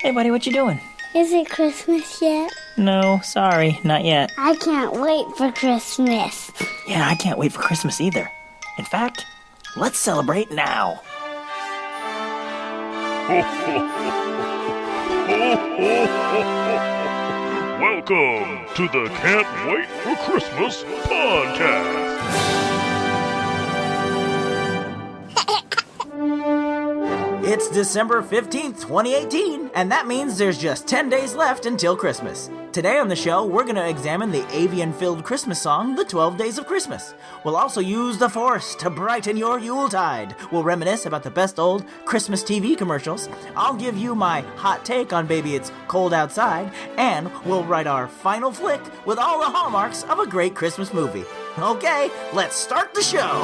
Hey, buddy, what you doing? Is it Christmas yet? No, sorry, not yet. I can't wait for Christmas. Yeah, I can't wait for Christmas either. In fact, let's celebrate now. Welcome to the Can't Wait for Christmas podcast. It's December 15th, 2018, and that means there's just 10 days left until Christmas. Today on the show, we're going to examine the avian-filled Christmas song, The 12 Days of Christmas. We'll also use the Force to brighten your Yuletide. We'll reminisce about the best old Christmas TV commercials. I'll give you my hot take on Baby It's Cold Outside, and we'll write our final flick with all the hallmarks of a great Christmas movie. Okay, let's start the show.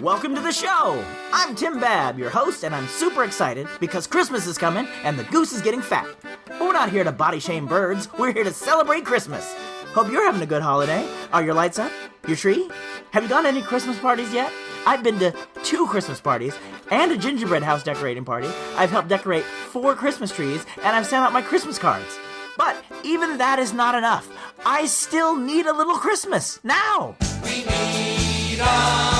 Welcome to the show! I'm Tim Babb, your host, and I'm super excited because Christmas is coming and the goose is getting fat. But we're not here to body shame birds, we're here to celebrate Christmas. Hope you're having a good holiday. Are your lights up? Your tree? Have you gone to any Christmas parties yet? I've been to 2 Christmas parties and a gingerbread house decorating party. I've helped decorate 4 Christmas trees, and I've sent out my Christmas cards. But even that is not enough. I still need a little Christmas, now! We need a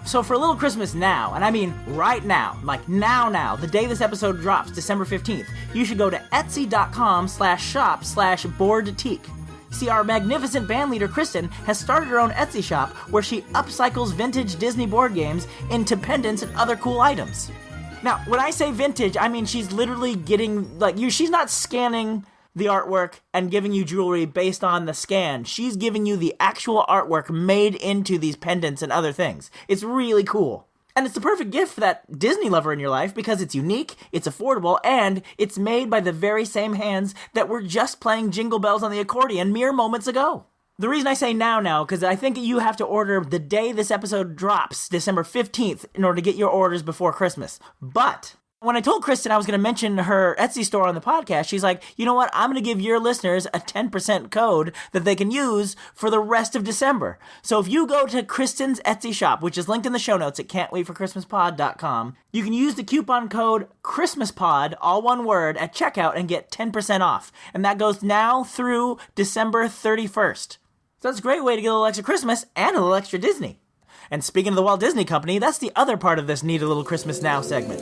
So for a little Christmas now, and I mean right now, like now, the day this episode drops, December 15th, you should go to etsy.com/shop/Boardtique. See, our magnificent bandleader Kristen has started her own Etsy shop where she upcycles vintage Disney board games into pendants and other cool items. Now, when I say vintage, I mean she's literally getting, she's not scanning the artwork and giving you jewelry based on the scan. She's giving you the actual artwork made into these pendants and other things. It's really cool. And it's the perfect gift for that Disney lover in your life because it's unique, it's affordable, and it's made by the very same hands that were just playing Jingle Bells on the accordion mere moments ago. The reason I say now, because I think you have to order the day this episode drops, December 15th, in order to get your orders before Christmas. But when I told Kristen I was going to mention her Etsy store on the podcast, she's like, you know what, I'm going to give your listeners a 10% code that they can use for the rest of December. So if you go to Kristen's Etsy shop, which is linked in the show notes at can'twaitforchristmaspod.com, you can use the coupon code CHRISTMASPOD, all one word, at checkout and get 10% off. And that goes now through December 31st. So that's a great way to get a little extra Christmas and a little extra Disney. And speaking of the Walt Disney Company, that's the other part of this Need a Little Christmas Now segment.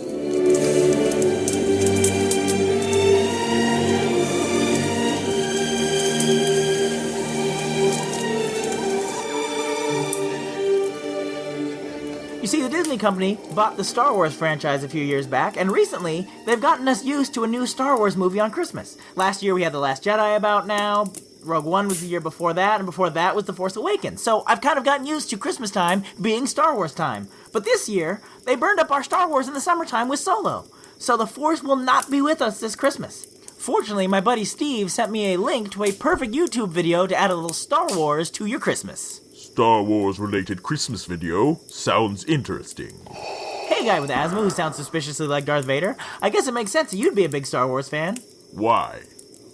You see, the Disney Company bought the Star Wars franchise a few years back, and recently, they've gotten us used to a new Star Wars movie on Christmas. Last year we had The Last Jedi about now, Rogue One was the year before that, and before that was The Force Awakens. So I've kind of gotten used to Christmas time being Star Wars time. But this year, they burned up our Star Wars in the summertime with Solo. So the Force will not be with us this Christmas. Fortunately, my buddy Steve sent me a link to a perfect YouTube video to add a little Star Wars to your Christmas. Star Wars-related Christmas video sounds interesting. Hey, guy with asthma who sounds suspiciously like Darth Vader. I guess it makes sense that you'd be a big Star Wars fan. Why?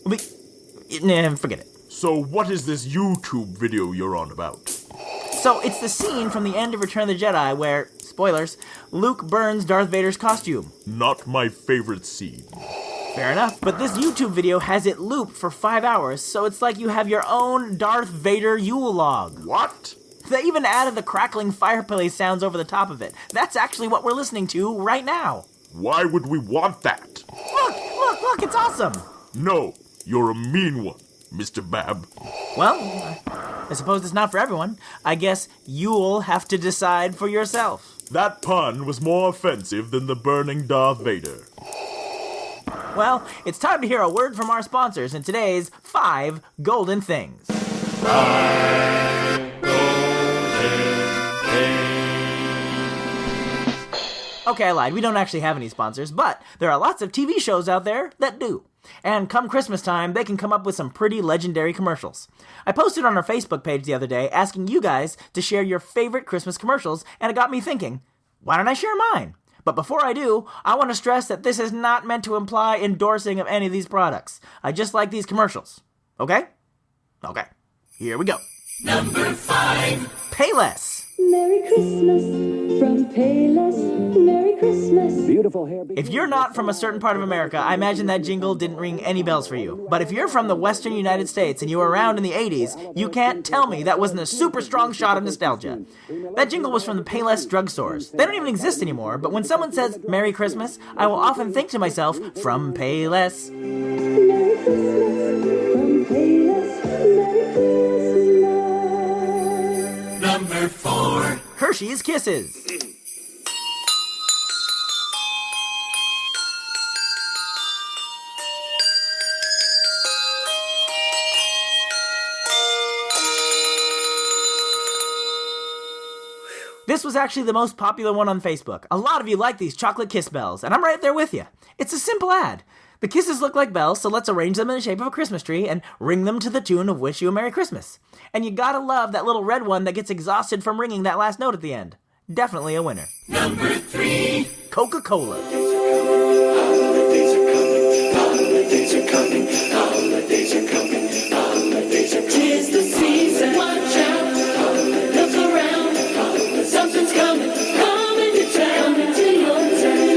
Forget it. So what is this YouTube video you're on about? So it's the scene from the end of Return of the Jedi where, spoilers, Luke burns Darth Vader's costume. Not my favorite scene. Fair enough, but this YouTube video has it looped for 5 hours, so it's like you have your own Darth Vader Yule log. What? They even added the crackling fireplace sounds over the top of it. That's actually what we're listening to right now. Why would we want that? Look, it's awesome. No, you're a mean one, Mr. Babb. Well, I suppose it's not for everyone. I guess you'll have to decide for yourself. That pun was more offensive than the burning Darth Vader. Well, it's time to hear a word from our sponsors in today's 5 Golden Things. 5 golden things. Okay, I lied. We don't actually have any sponsors, but there are lots of TV shows out there that do. And come Christmas time, they can come up with some pretty legendary commercials. I posted on our Facebook page the other day asking you guys to share your favorite Christmas commercials, and it got me thinking, why don't I share mine? But before I do, I want to stress that this is not meant to imply endorsing of any of these products. I just like these commercials. Okay? Okay. Here we go. Number 5. Payless. Merry Christmas from Payless. Merry Christmas. Beautiful hair. If you're not from a certain part of America, I imagine that jingle didn't ring any bells for you. But if you're from the western United States and you were around in the 80s, you can't tell me that wasn't a super strong shot of nostalgia. That jingle was from the Payless drugstores. They don't even exist anymore, but when someone says Merry Christmas, I will often think to myself, from Payless. Merry Christmas from Payless. Merry Christmas. Number 4. Hershey's Kisses. This was actually the most popular one on Facebook. A lot of you like these chocolate kiss bells, and I'm right there with you. It's a simple ad. The kisses look like bells, so let's arrange them in the shape of a Christmas tree and ring them to the tune of Wish You a Merry Christmas. And you gotta love that little red one that gets exhausted from ringing that last note at the end. Definitely a winner. Number 3. Coca-Cola. Holidays are coming, holidays are coming, holidays are coming, holidays are coming. 'Tis the season, watch out, look around, something's coming, coming to town, coming to your town.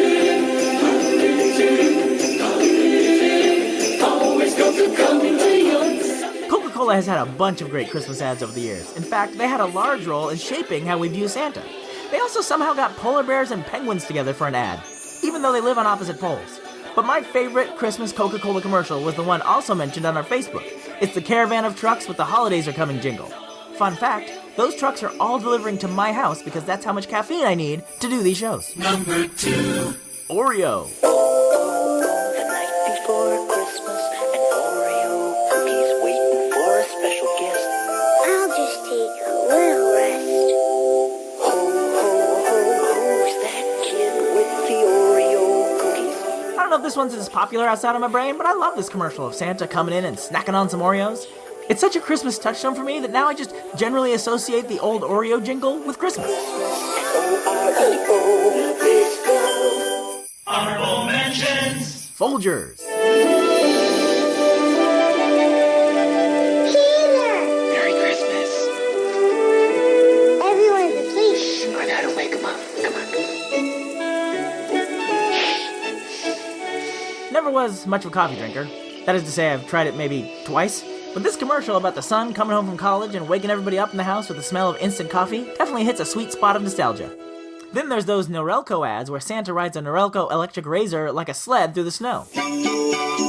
Always coming to your town. Coca-Cola has had a bunch of great Christmas ads over the years. In fact, they had a large role in shaping how we view Santa. They also somehow got polar bears and penguins together for an ad, even though they live on opposite poles. But my favorite Christmas Coca-Cola commercial was the one also mentioned on our Facebook. It's the caravan of trucks with the holidays are coming jingle. Fun fact, those trucks are all delivering to my house because that's how much caffeine I need to do these shows. Number 2. Oreo. The night before Christmas, an Oreo cookie's waiting for a special guest. I'll just take a little rest. Ho, ho, ho, who's that kid with the Oreo cookies? I don't know if this one's as popular outside of my brain, but I love this commercial of Santa coming in and snacking on some Oreos. It's such a Christmas touchstone for me that now I just generally associate the old Oreo jingle with Christmas. O-R-E-O, this go. Honorable mentions. Folgers. Merry Christmas. Everyone's asleep. I gotta wake him up. Come on. Never was much of a coffee drinker. That is to say, I've tried it maybe twice. But this commercial about the son coming home from college and waking everybody up in the house with the smell of instant coffee definitely hits a sweet spot of nostalgia. Then there's those Norelco ads where Santa rides a Norelco electric razor like a sled through the snow.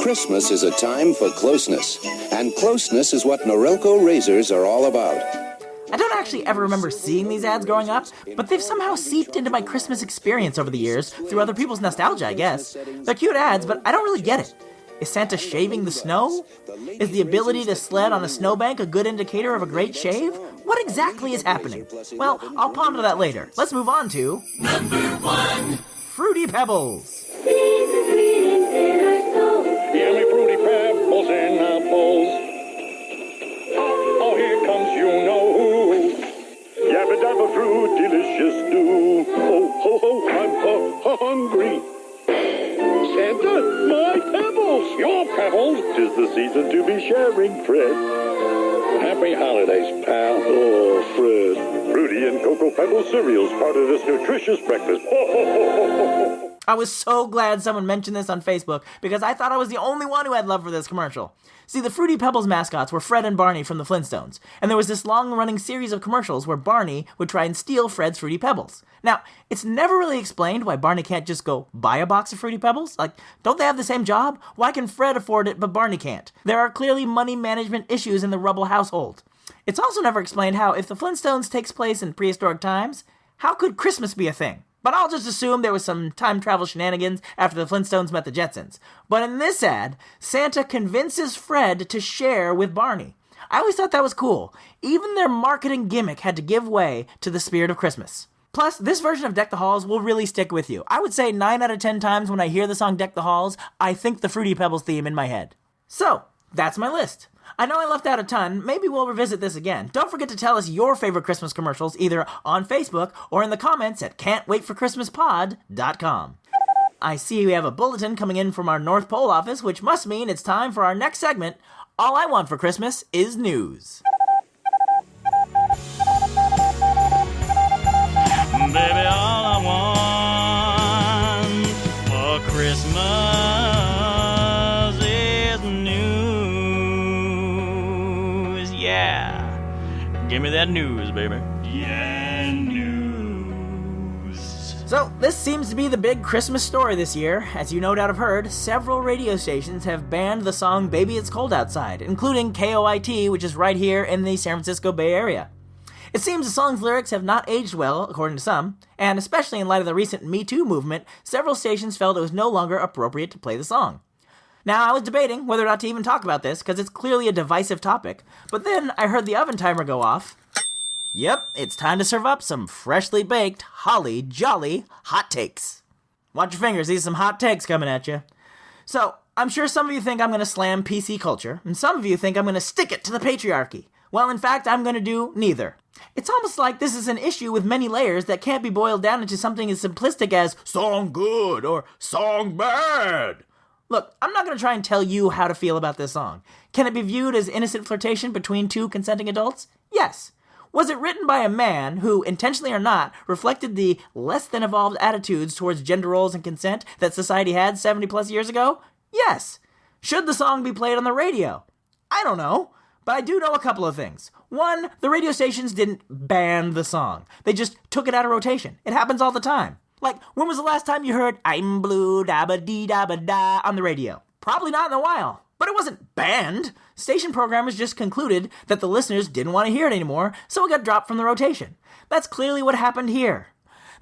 Christmas is a time for closeness, and closeness is what Norelco razors are all about. I don't actually ever remember seeing these ads growing up, but they've somehow seeped into my Christmas experience over the years through other people's nostalgia, I guess. They're cute ads, but I don't really get it. Is Santa shaving the snow? Is the ability to sled on a snowbank a good indicator of a great shave? What exactly is happening? Well, I'll ponder that later. Let's move on to... Number 1. Fruity Pebbles. Yummy fruity pebbles in our bowls. Oh, here comes you know who. Yabba dabba fruit, delicious stew. Oh, ho, ho, I'm hungry. Santa, my pebbles, your pebbles. 'Tis the season to be sharing, Fred. Happy holidays, pal. Oh, Fred. Fruity and Cocoa Pebble cereals, part of this nutritious breakfast. Ho, ho, ho, ho, ho. I was so glad someone mentioned this on Facebook because I thought I was the only one who had love for this commercial. See, the Fruity Pebbles mascots were Fred and Barney from the Flintstones, and there was this long-running series of commercials where Barney would try and steal Fred's Fruity Pebbles. Now, it's never really explained why Barney can't just go buy a box of Fruity Pebbles. Like, don't they have the same job? Why can Fred afford it but Barney can't? There are clearly money management issues in the Rubble household. It's also never explained how, if the Flintstones takes place in prehistoric times, how could Christmas be a thing? But I'll just assume there was some time travel shenanigans after the Flintstones met the Jetsons. But in this ad, Santa convinces Fred to share with Barney. I always thought that was cool. Even their marketing gimmick had to give way to the spirit of Christmas. Plus, this version of Deck the Halls will really stick with you. I would say 9 out of 10 times when I hear the song Deck the Halls, I think the Fruity Pebbles theme in my head. So, that's my list. I know I left out a ton. Maybe we'll revisit this again. Don't forget to tell us your favorite Christmas commercials either on Facebook or in the comments at can'twaitforchristmaspod.com. I see we have a bulletin coming in from our North Pole office, which must mean it's time for our next segment, All I Want for Christmas is News. Baby, all I want for Christmas is news. Yeah. Give me that news, baby. Yeah, news. So, this seems to be the big Christmas story this year. As you no doubt have heard, several radio stations have banned the song Baby It's Cold Outside, including KOIT, which is right here in the San Francisco Bay Area. It seems the song's lyrics have not aged well, according to some, and especially in light of the recent Me Too movement, several stations felt it was no longer appropriate to play the song. Now, I was debating whether or not to even talk about this, because it's clearly a divisive topic, but then I heard the oven timer go off. Yep, it's time to serve up some freshly baked, holly jolly hot takes. Watch your fingers, these are some hot takes coming at you. So, I'm sure some of you think I'm going to slam PC culture, and some of you think I'm going to stick it to the patriarchy. Well, in fact, I'm going to do neither. It's almost like this is an issue with many layers that can't be boiled down into something as simplistic as song good or song bad. Look, I'm not going to try and tell you how to feel about this song. Can it be viewed as innocent flirtation between two consenting adults? Yes. Was it written by a man who, intentionally or not, reflected the less than evolved attitudes towards gender roles and consent that society had 70 plus years ago? Yes. Should the song be played on the radio? I don't know. But I do know a couple of things. One, the radio stations didn't ban the song. They just took it out of rotation. It happens all the time. Like, when was the last time you heard I'm blue, da-ba-dee-da-ba-da on the radio? Probably not in a while. But it wasn't banned. Station programmers just concluded that the listeners didn't want to hear it anymore, so it got dropped from the rotation. That's clearly what happened here.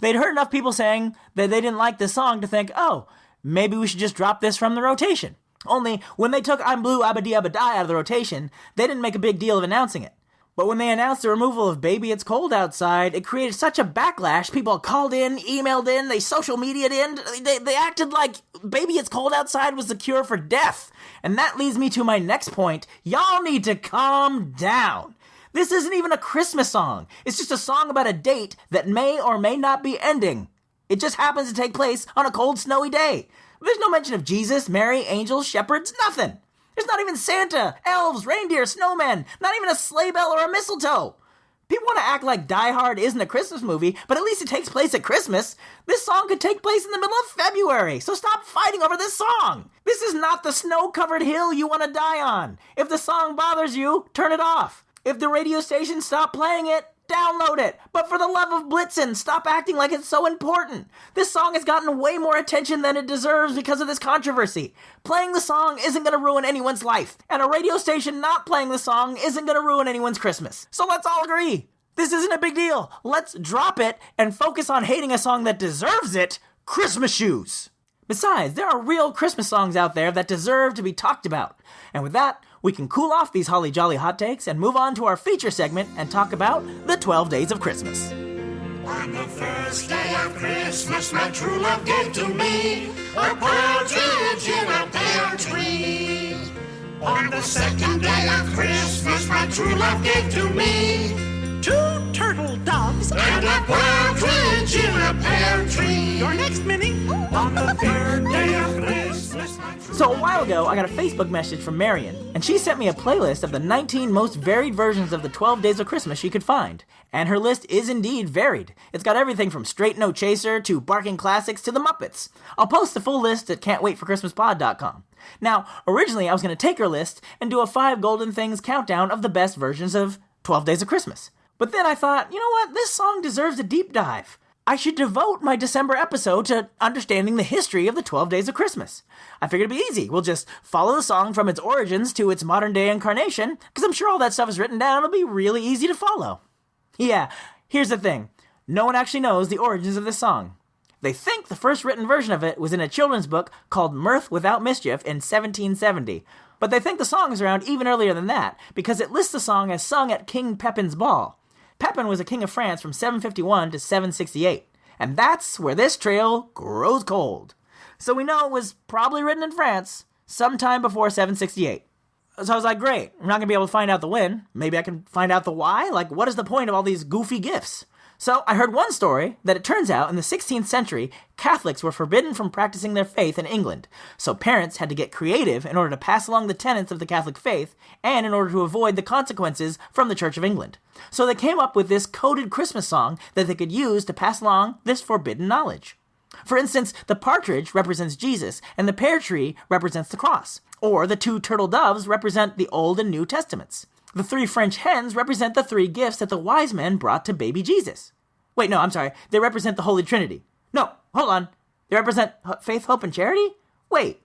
They'd heard enough people saying that they didn't like the song to think, oh, maybe we should just drop this from the rotation. Only, when they took I'm Blue, Abba-Dee-Abba-Die out of the rotation, they didn't make a big deal of announcing it. But when they announced the removal of Baby It's Cold Outside, it created such a backlash. People called in, emailed in, they social media'd in. They acted like Baby It's Cold Outside was the cure for death. And that leads me to my next point. Y'all need to calm down. This isn't even a Christmas song. It's just a song about a date that may or may not be ending. It just happens to take place on a cold, snowy day. There's no mention of Jesus, Mary, angels, shepherds, nothing. There's not even Santa, elves, reindeer, snowmen, not even a sleigh bell or a mistletoe. People want to act like Die Hard isn't a Christmas movie, but at least it takes place at Christmas. This song could take place in the middle of February, so stop fighting over this song. This is not the snow-covered hill you want to die on. If the song bothers you, turn it off. If the radio station stopped playing it, download it. But for the love of Blitzen, stop acting like it's so important. This song has gotten way more attention than it deserves because of this controversy. Playing the song isn't going to ruin anyone's life, and a radio station not playing the song isn't going to ruin anyone's Christmas. So let's all agree. This isn't a big deal. Let's drop it and focus on hating a song that deserves it, Christmas Shoes. Besides, there are real Christmas songs out there that deserve to be talked about. And with that, we can cool off these holly jolly hot takes and move on to our feature segment and talk about the 12 Days of Christmas. On the first day of Christmas, my true love gave to me a partridge in a pear tree. On the second day of Christmas, my true love gave to me 2 turtle doves and a partridge in a pear tree. Your next mini. On the third day of Christmas, my true So a while ago, I got a Facebook message from Marian, and she sent me a playlist of the 19 most varied versions of the 12 Days of Christmas she could find. And her list is indeed varied. It's got everything from Straight No Chaser to Barking Classics to the Muppets. I'll post the full list at can'twaitforchristmaspod.com. Now, originally I was going to take her list and do a 5 Golden Things countdown of the best versions of 12 Days of Christmas. But then I thought, you know what, this song deserves a deep dive. I should devote my December episode to understanding the history of the 12 Days of Christmas. I figured it'd be easy. We'll just follow the song from its origins to its modern-day incarnation, because I'm sure all that stuff is written down. It'll be really easy to follow. Yeah, here's the thing. No one actually knows the origins of this song. They think the first written version of it was in a children's book called Mirth Without Mischief in 1770. But they think the song is around even earlier than that, because it lists the song as sung at King Pepin's ball. Pepin was a king of France from 751 to 768, and that's where this trail grows cold. So we know it was probably written in France sometime before 768. So I was like, great, I'm not going to be able to find out the when. Maybe I can find out the why? Like, what is the point of all these goofy gifts? So I heard one story that it turns out in the 16th century, Catholics were forbidden from practicing their faith in England. So parents had to get creative in order to pass along the tenets of the Catholic faith and in order to avoid the consequences from the Church of England. So they came up with this coded Christmas song that they could use to pass along this forbidden knowledge. For instance, the partridge represents Jesus and the pear tree represents the cross. Or the 2 turtle doves represent the Old and New Testaments. The 3 French hens represent the 3 gifts that the wise men brought to baby Jesus. Wait, no, I'm sorry. They represent the Holy Trinity. No, hold on. They represent faith, hope, and charity? Wait.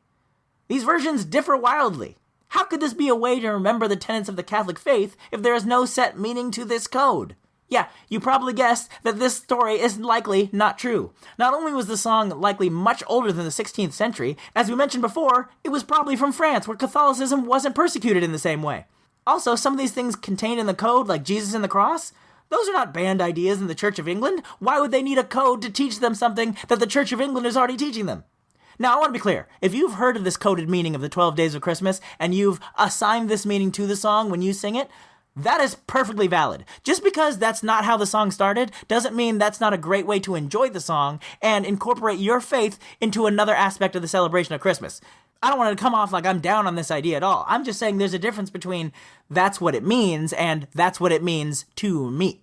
These versions differ wildly. How could this be a way to remember the tenets of the Catholic faith if there is no set meaning to this code? Yeah, you probably guessed that this story is likely not true. Not only was the song likely much older than the 16th century, as we mentioned before, it was probably from France, where Catholicism wasn't persecuted in the same way. Also, some of these things contained in the code, like Jesus and the cross, those are not banned ideas in the Church of England. Why would they need a code to teach them something that the Church of England is already teaching them? Now, I want to be clear. If you've heard of this coded meaning of the 12 Days of Christmas, and you've assigned this meaning to the song when you sing it, that is perfectly valid. Just because that's not how the song started doesn't mean that's not a great way to enjoy the song and incorporate your faith into another aspect of the celebration of Christmas. I don't want to come off like I'm down on this idea at all. I'm just saying there's a difference between that's what it means and that's what it means to me.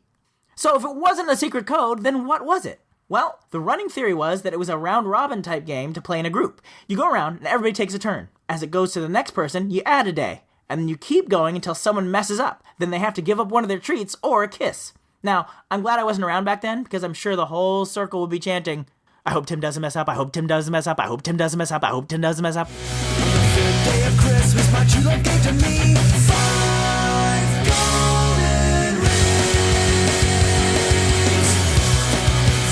So if it wasn't a secret code, then what was it? Well, the running theory was that it was a round-robin type game to play in a group. You go around and everybody takes a turn. As it goes to the next person, you add a day. And then you keep going until someone messes up. Then they have to give up one of their treats or a kiss. Now, I'm glad I wasn't around back then because I'm sure the whole circle would be chanting, I hope Tim doesn't mess up, I hope Tim doesn't mess up, I hope Tim doesn't mess up, I hope Tim doesn't mess up. On the 5th day of Christmas, my true love gave to me 5 golden rings,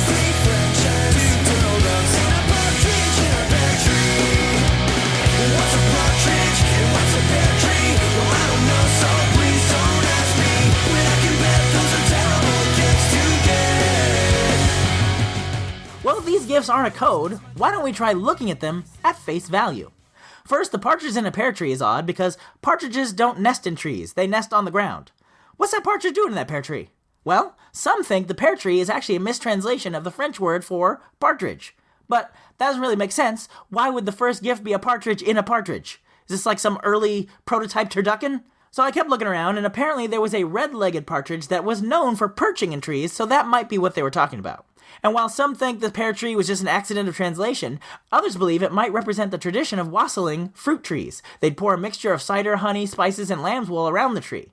3 French hens, 2 turtle doves, and a partridge in a pear tree. What's a partridge and what's a pear tree? Well, I don't know, so please don't ask me. When I can bet those are terrible gifts to get. Well, if these gifts aren't a code, why don't we try looking at them at face value? First, the partridge in a pear tree is odd because partridges don't nest in trees, they nest on the ground. What's that partridge doing in that pear tree? Well, some think the pear tree is actually a mistranslation of the French word for partridge. But that doesn't really make sense. Why would the first gift be a partridge in a partridge? Is this like some early prototype turducken? So I kept looking around, and apparently there was a red-legged partridge that was known for perching in trees, so that might be what they were talking about. And while some think the pear tree was just an accident of translation, others believe it might represent the tradition of wassailing fruit trees. They'd pour a mixture of cider, honey, spices, and lamb's wool around the tree.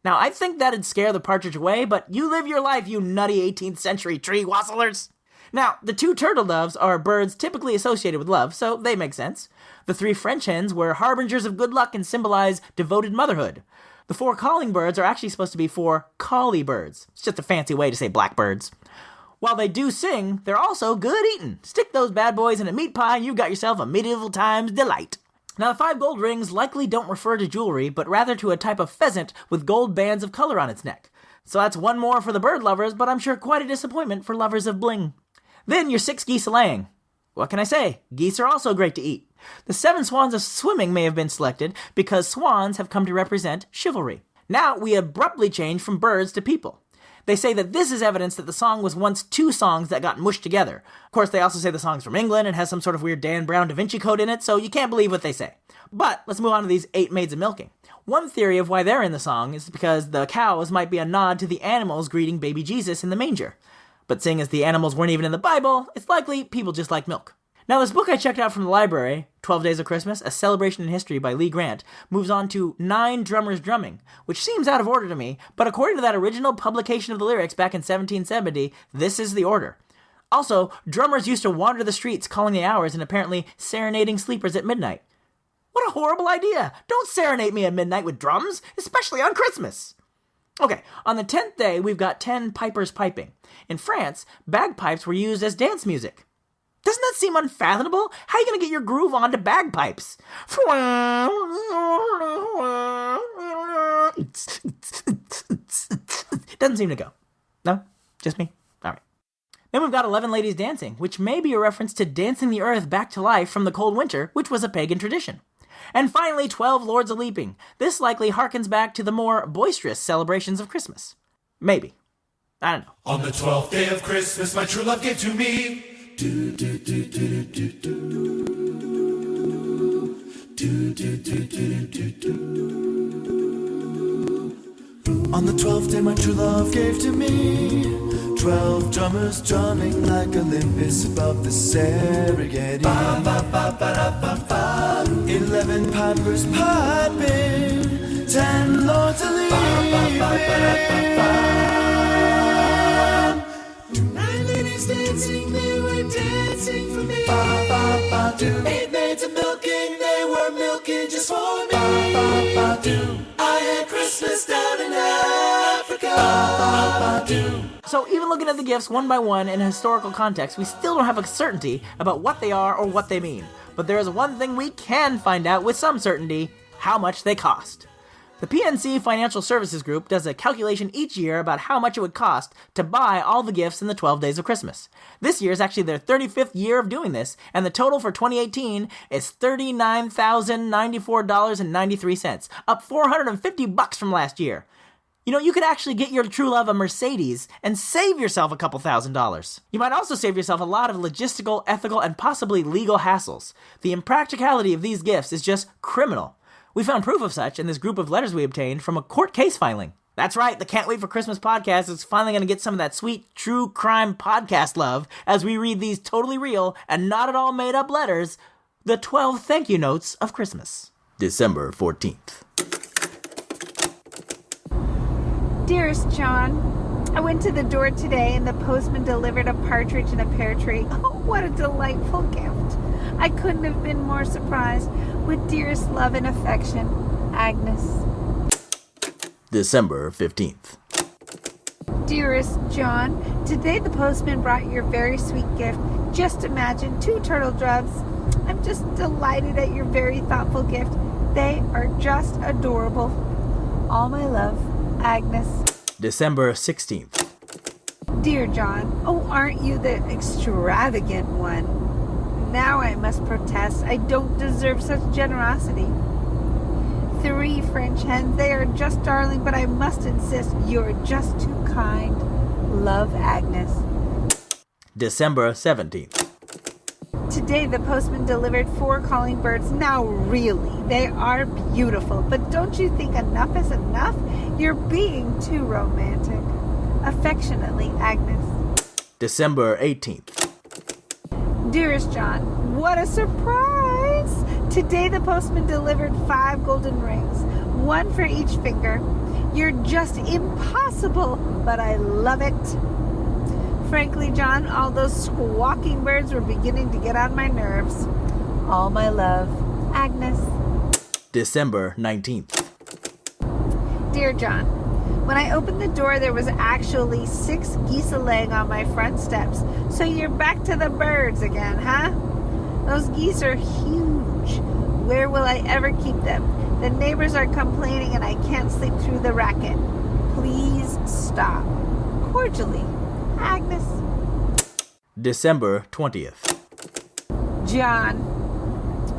Now, I think that'd scare the partridge away, but you live your life, you nutty 18th century tree wassailers! Now, the 2 turtle doves are birds typically associated with love, so they make sense. The 3 French hens were harbingers of good luck and symbolize devoted motherhood. The 4 calling birds are actually supposed to be 4 collie birds. It's just a fancy way to say blackbirds. While they do sing, they're also good eating. Stick those bad boys in a meat pie and you've got yourself a medieval times delight. Now, the 5 gold rings likely don't refer to jewelry, but rather to a type of pheasant with gold bands of color on its neck. So that's one more for the bird lovers, but I'm sure quite a disappointment for lovers of bling. Then your 6 geese laying. What can I say? Geese are also great to eat. The 7 swans of swimming may have been selected because swans have come to represent chivalry. Now we abruptly change from birds to people. They say that this is evidence that the song was once 2 songs that got mushed together. Of course, they also say the song's from England and has some sort of weird Dan Brown Da Vinci Code in it, so you can't believe what they say. But let's move on to these 8 maids of milking. One theory of why they're in the song is because the cows might be a nod to the animals greeting baby Jesus in the manger. But seeing as the animals weren't even in the Bible, it's likely people just like milk. Now, this book I checked out from the library, 12 Days of Christmas, A Celebration in History by Lee Grant, moves on to 9 drummers drumming, which seems out of order to me, but according to that original publication of the lyrics back in 1770, this is the order. Also, drummers used to wander the streets calling the hours and apparently serenading sleepers at midnight. What a horrible idea! Don't serenade me at midnight with drums, especially on Christmas! Okay, on the 10th day, we've got 10 pipers piping. In France, bagpipes were used as dance music. Doesn't that seem unfathomable? How are you going to get your groove on to bagpipes? Doesn't seem to go. No? Just me? All right. Then we've got 11 ladies dancing, which may be a reference to dancing the earth back to life from the cold winter, which was a pagan tradition. And finally, 12 Lords a Leaping. This likely harkens back to the more boisterous celebrations of Christmas. Maybe. I don't know. On the 12th day of Christmas, my true love gave to me. Do, do, do, do, do, do. Do, do, do, do, do, do. On the 12th day, my true love gave to me 12 drummers drumming like Olympus above the Serengeti. Ba, ba, ba, ba, da, ba, ba. 11 pipers piping, 10 lords a leaping. Ba, ba, ba, ba, da, ba, ba. 9 ladies dancing, they were dancing for me. Ba, ba, ba, do. 8 maids a milking, they were milking just for me. Ba, ba, ba, do. I had Christmas down in Africa. Ba, ba, ba, do. So even looking at the gifts one by one in a historical context, we still don't have a certainty about what they are or what they mean. But there is one thing we can find out with some certainty: how much they cost. The PNC Financial Services Group does a calculation each year about how much it would cost to buy all the gifts in the 12 days of Christmas. This year is actually their 35th year of doing this, and the total for 2018 is $39,094.93, up $450 from last year. You know, you could actually get your true love a Mercedes and save yourself a couple $1,000s. You might also save yourself a lot of logistical, ethical, and possibly legal hassles. The impracticality of these gifts is just criminal. We found proof of such in this group of letters we obtained from a court case filing. That's right, the Can't Wait for Christmas podcast is finally going to get some of that sweet true crime podcast love as we read these totally real and not at all made up letters, the 12 thank you notes of Christmas. December 14th. Dearest John, I went to the door today and the postman delivered a partridge in a pear tree. Oh, what a delightful gift. I couldn't have been more surprised. With dearest love and affection, Agnes. December 15th. Dearest John, today the postman brought your very sweet gift. Just imagine, 2 turtle doves. I'm just delighted at your very thoughtful gift. They are just adorable. All my love, Agnes. December 16th. Dear John, oh, aren't you the extravagant one? Now I must protest. I don't deserve such generosity. 3 French hens, they are just darling, but I must insist you're just too kind. Love, Agnes. December 17th. Today the postman delivered 4 calling birds. Now really, they are beautiful, but don't you think enough is enough? You're being too romantic. Affectionately, Agnes. December 18th. Dearest John, what a surprise! Today the postman delivered 5 golden rings, 1 for each finger. You're just impossible, but I love it. Frankly, John, all those squawking birds were beginning to get on my nerves. All my love, Agnes. December 19th. Dear John, when I opened the door, there was actually 6 geese laying on my front steps. So you're back to the birds again, huh? Those geese are huge. Where will I ever keep them? The neighbors are complaining and I can't sleep through the racket. Please stop. Cordially, Agnes. December 20th. John,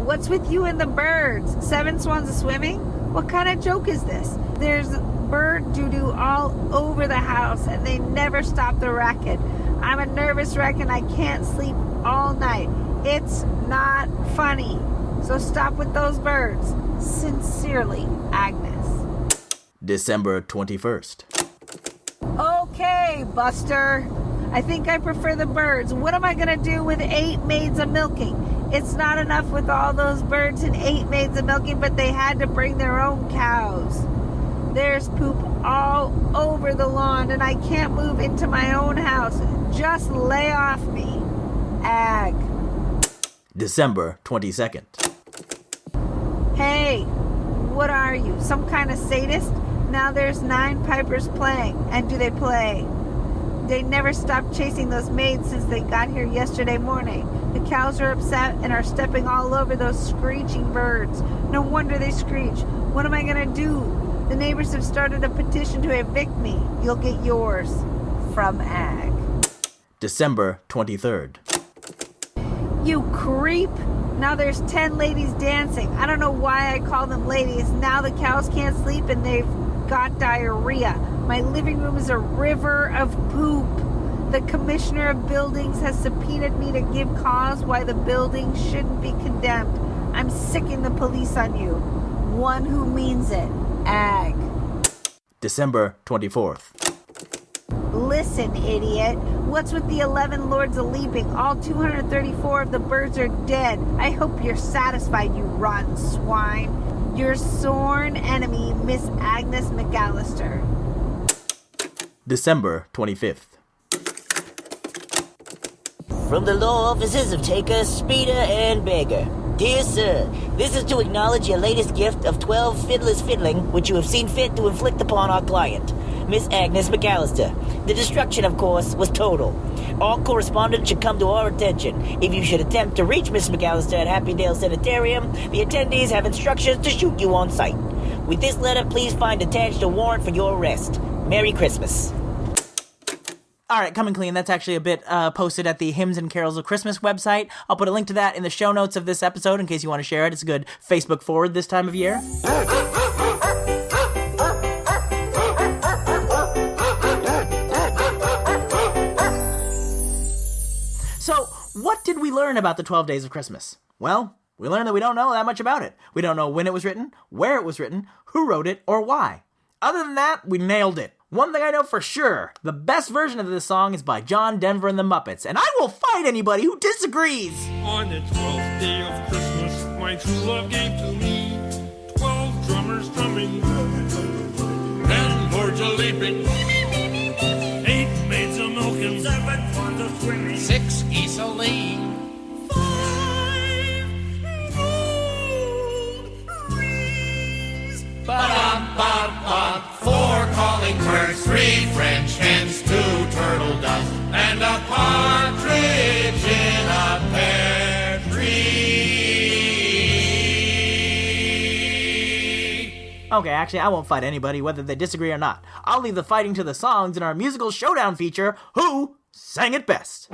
what's with you and the birds? 7 swans a-swimming? What kind of joke is this? There's bird doo-doo all over the house and they never stop the racket. I'm a nervous wreck and I can't sleep all night. It's not funny. So stop with those birds. Sincerely, Agnes. December 21st. Okay, Buster. I think I prefer the birds. What am I going to do with 8 maids a milking? It's not enough with all those birds and 8 maids a milking, but they had to bring their own cows. There's poop all over the lawn, and I can't move into my own house. Just lay off me. Ag. December 22nd. Hey, what are you, some kind of sadist? Now there's 9 pipers playing, and do they play? They never stopped chasing those maids since they got here yesterday morning. The cows are upset and are stepping all over those screeching birds. No wonder they screech. What am I going to do? The neighbors have started a petition to evict me. You'll get yours. From Ag. December 23rd. You creep. Now there's 10 ladies dancing. I don't know why I call them ladies. Now the cows can't sleep and they've got diarrhea. My living room is a river of poop. The commissioner of buildings has subpoenaed me to give cause why the building shouldn't be condemned. I'm sicking the police on you. One who means it. Ag. December 24th. Listen, idiot. What's with the 11 lords a leaping? All 234 of the birds are dead. I hope you're satisfied, you rotten swine. Your sworn enemy, Miss Agnes McAllister. December 25th. From the law offices of Teicher, Speeder, and Beggar. Dear sir, this is to acknowledge your latest gift of 12 fiddlers fiddling, which you have seen fit to inflict upon our client, Miss Agnes McAllister. The destruction, of course, was total. All correspondence should come to our attention. If you should attempt to reach Miss McAllister at Happydale Sanitarium, the attendees have instructions to shoot you on sight. With this letter, please find attached a warrant for your arrest. Merry Christmas. All right, coming clean. That's actually a bit posted at the Hymns and Carols of Christmas website. I'll put a link to that in the show notes of this episode in case you want to share it. It's a good Facebook forward this time of year. So, what did we learn about the 12 Days of Christmas? Well, we learned that we don't know that much about it. We don't know when it was written, where it was written, who wrote it, or why. Other than that, we nailed it. One thing I know for sure, the best version of this song is by John Denver and the Muppets, and I will fight anybody who disagrees! On the 12th day of Christmas, my true love gave to me 12 drummers drumming, 10 lords a leaping, 8 maids a milking, 7 swans a swimming, 6 geese a laying, 5 gold rings, ba-dum-bum-bum, 4 calling birds, 3 French hens, 2 turtle doves, and a partridge in a pear tree. Okay, actually, I won't fight anybody, whether they disagree or not. I'll leave the fighting to the songs in our musical showdown feature, Who Sang It Best?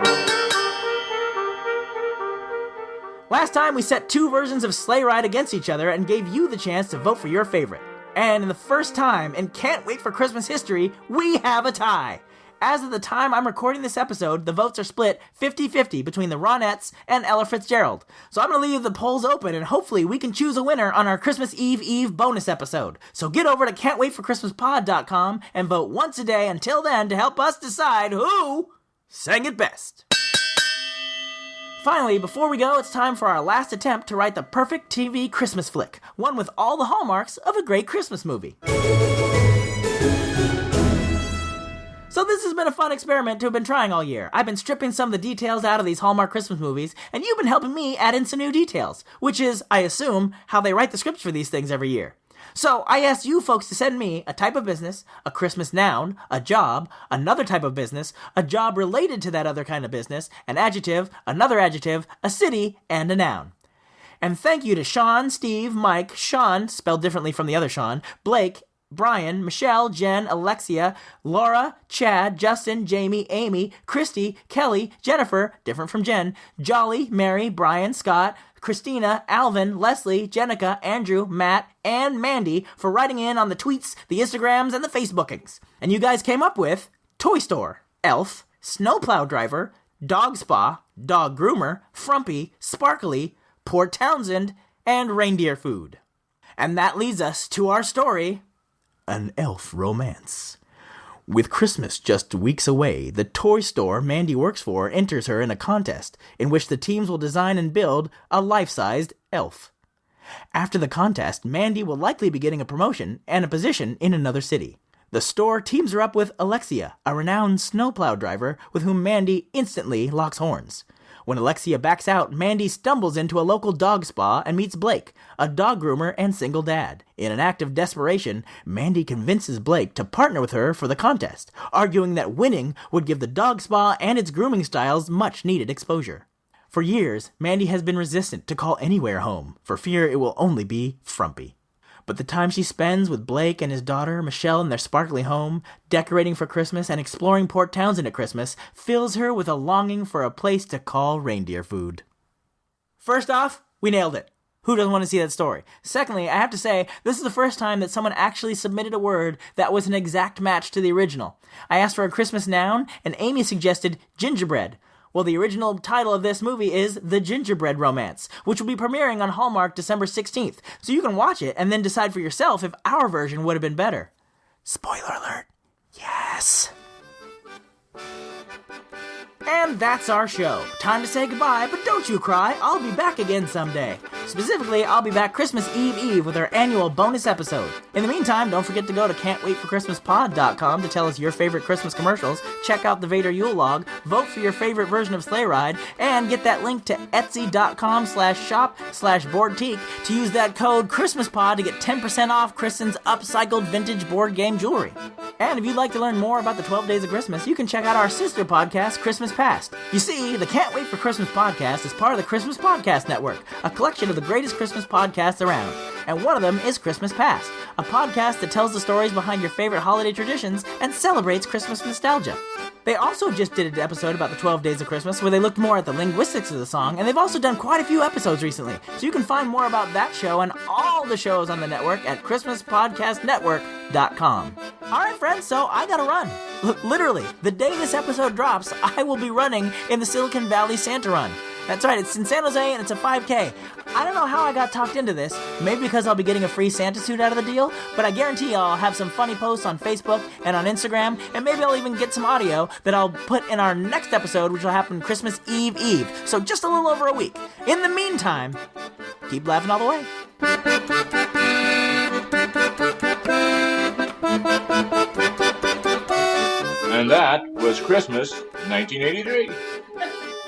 Last time, we set 2 versions of Sleigh Ride against each other and gave you the chance to vote for your favorite. And in the first time in Can't Wait for Christmas history, we have a tie. As of the time I'm recording this episode, the votes are split 50-50 between the Ronettes and Ella Fitzgerald. So I'm going to leave the polls open and hopefully we can choose a winner on our Christmas Eve bonus episode. So get over to can'twaitforchristmaspod.com and vote once a day until then to help us decide who sang it best. Finally, before we go, it's time for our last attempt to write the perfect TV Christmas flick, one with all the hallmarks of a great Christmas movie. So this has been a fun experiment to have been trying all year. I've been stripping some of the details out of these Hallmark Christmas movies, and you've been helping me add in some new details, which is, I assume, how they write the scripts for these things every year. So I asked you folks to send me a type of business, a Christmas noun, a job, another type of business, a job related to that other kind of business, an adjective, another adjective, a city, and a noun. And thank you to Sean, Steve, Mike, Sean, spelled differently from the other Sean, Blake, Brian, Michelle, Jen, Alexia, Laura, Chad, Justin, Jamie, Amy, Christy, Kelly, Jennifer, different from Jen, Jolly, Mary, Brian, Scott, Christina, Alvin, Leslie, Jenica, Andrew, Matt, and Mandy for writing in on the tweets, the Instagrams, and the Facebookings. And you guys came up with Toy Store, Elf, Snowplow Driver, Dog Spa, Dog Groomer, Frumpy, Sparkly, Port Townsend, and Reindeer Food. And that leads us to our story, An Elf Romance. With Christmas just weeks away, the toy store Mandy works for enters her in a contest in which the teams will design and build a life-sized elf. After the contest, Mandy will likely be getting a promotion and a position in another city. The store teams her up with Alexia, a renowned snowplow driver with whom Mandy instantly locks horns. When Alexia backs out, Mandy stumbles into a local dog spa and meets Blake, a dog groomer and single dad. In an act of desperation, Mandy convinces Blake to partner with her for the contest, arguing that winning would give the dog spa and its grooming styles much-needed exposure. For years, Mandy has been resistant to call anywhere home, for fear it will only be frumpy. But the time she spends with Blake and his daughter, Michelle, in their sparkly home, decorating for Christmas and exploring Port Townsend at Christmas, fills her with a longing for a place to call Reindeer Food. First off, We nailed it. Who doesn't want to see that story? Secondly, I have to say, this is the first time that someone actually submitted a word that was an exact match to the original. I asked for a Christmas noun, and Amy suggested gingerbread. Well, the original title of this movie is The Gingerbread Romance, which will be premiering on Hallmark December 16th, so you can watch it and then decide for yourself if our version would have been better. Spoiler alert. Yes. And that's our show. Time to say goodbye, but don't you cry. I'll be back again someday. Specifically, I'll be back Christmas Eve with our annual bonus episode. In the meantime, don't forget to go to can'twaitforchristmaspod.com to tell us your favorite Christmas commercials, check out the Vader Yule log, vote for your favorite version of Sleigh Ride, and get that link to etsy.com/shop/Boardtique to use that code ChristmasPod to get 10% off Kristen's upcycled vintage board game jewelry. And if you'd like to learn more about the 12 Days of Christmas, you can check out our sister podcast, Christmas Past. You see, the Can't Wait for Christmas podcast is part of the Christmas Podcast Network, a collection of the greatest Christmas podcasts around. And one of them is Christmas Past, a podcast that tells the stories behind your favorite holiday traditions and celebrates Christmas nostalgia. They also just did an episode about the 12 Days of Christmas where they looked more at the linguistics of the song, and they've also done quite a few episodes recently. So you can find more about that show and all the shows on the network at ChristmasPodcastNetwork.com. Alright friends, so I gotta run. Literally, the day this episode drops, I will be running in the Silicon Valley Santa Run. That's right, it's in San Jose and it's a 5K. I don't know how I got talked into this, maybe because I'll be getting a free Santa suit out of the deal, but I guarantee I'll have some funny posts on Facebook and on Instagram, and maybe I'll even get some audio that I'll put in our next episode, which will happen Christmas Eve. So just a little over a week. In the meantime, keep laughing all the way. And that was Christmas 1983.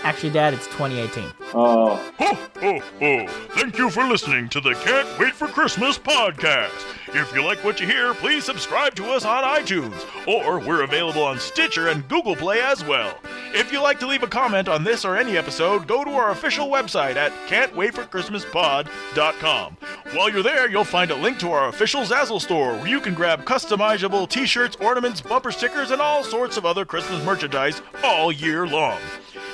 Actually, Dad, it's 2018. Oh. Ho, ho, ho. Thank you for listening to the Can't Wait for Christmas podcast. If you like what you hear, please subscribe to us on iTunes, or we're available on Stitcher and Google Play as well. If you'd like to leave a comment on this or any episode, go to our official website at can'twaitforchristmaspod.com. While you're there, you'll find a link to our official Zazzle store, where you can grab customizable t-shirts, ornaments, bumper stickers, and all sorts of other Christmas merchandise all year long.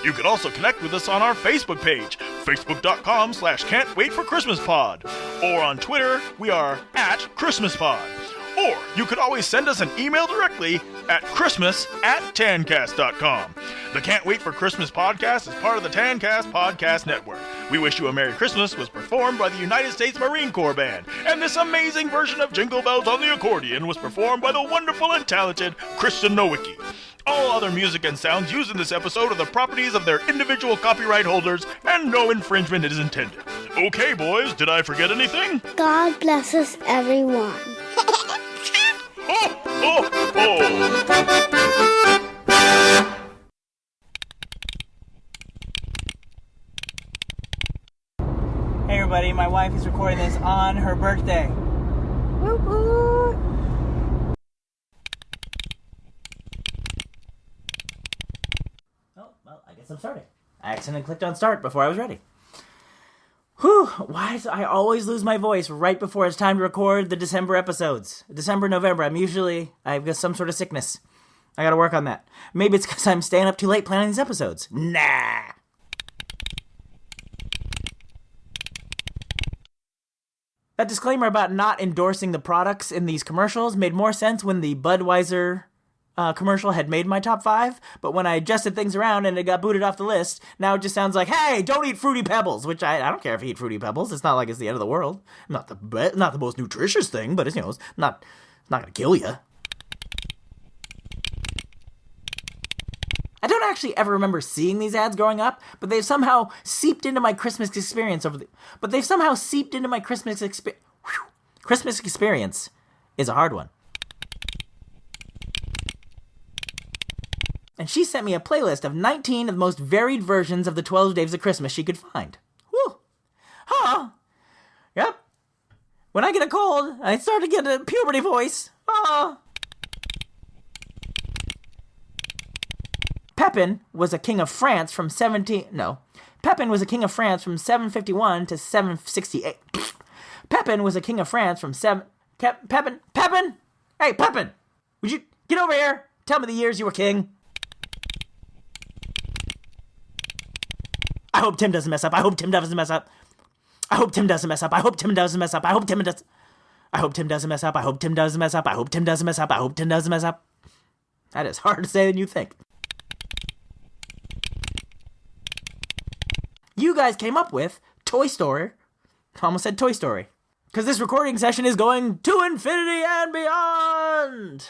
You can also connect with us on our Facebook page, facebook.com/can'twaitforchristmaspod. Or on Twitter, we are @ChristmasPod. Or you could always send us an email directly at christmas@tancast.com. The Can't Wait for Christmas podcast is part of the Tancast Podcast Network. We Wish You a Merry Christmas was performed by the United States Marine Corps Band, and this amazing version of Jingle Bells on the accordion was performed by the wonderful and talented Kristen Nowicki. All other music and sounds used in this episode are the properties of their individual copyright holders, and no infringement is intended. Okay, boys, did I forget anything? God bless us, everyone. Ho, ho, ho! Hey everybody, my wife is recording this on her birthday. Woo woo. Oh, well, I guess I'm starting. I accidentally clicked on start before I was ready. Whew, why do I always lose my voice right before it's time to record the December episodes? December, November, I've got some sort of sickness. I gotta work on that. Maybe it's because I'm staying up too late planning these episodes. Nah. That disclaimer about not endorsing the products in these commercials made more sense when the Budweiser commercial had made my top 5, but when I adjusted things around and it got booted off the list, now it just sounds like, hey, don't eat Fruity Pebbles, which I don't care if you eat Fruity Pebbles. It's not like it's the end of the world. Not the most nutritious thing, but it's not gonna kill you. I don't actually ever remember seeing these ads growing up, but they've somehow seeped into my Christmas experience Christmas experience is a hard one. And she sent me a playlist of 19 of the most varied versions of the 12 Days of Christmas she could find. Whew. Huh. Yep. When I get a cold, I start to get a puberty voice. Pepin was a king of France from 751 to 768. Pepin was a king of France from Pepin? Hey, Pepin! Would you get over here? Tell me the years you were king. I hope Tim doesn't mess up. I hope Tim doesn't mess up. I hope Tim doesn't mess up. I hope Tim does. I hope Tim doesn't mess up. I hope Tim doesn't mess up. I hope Tim doesn't mess up. I hope Tim doesn't mess up. That is harder to say than you think. You guys came up with Toy Story. I almost said Toy Story. Because this recording session is going to infinity and beyond.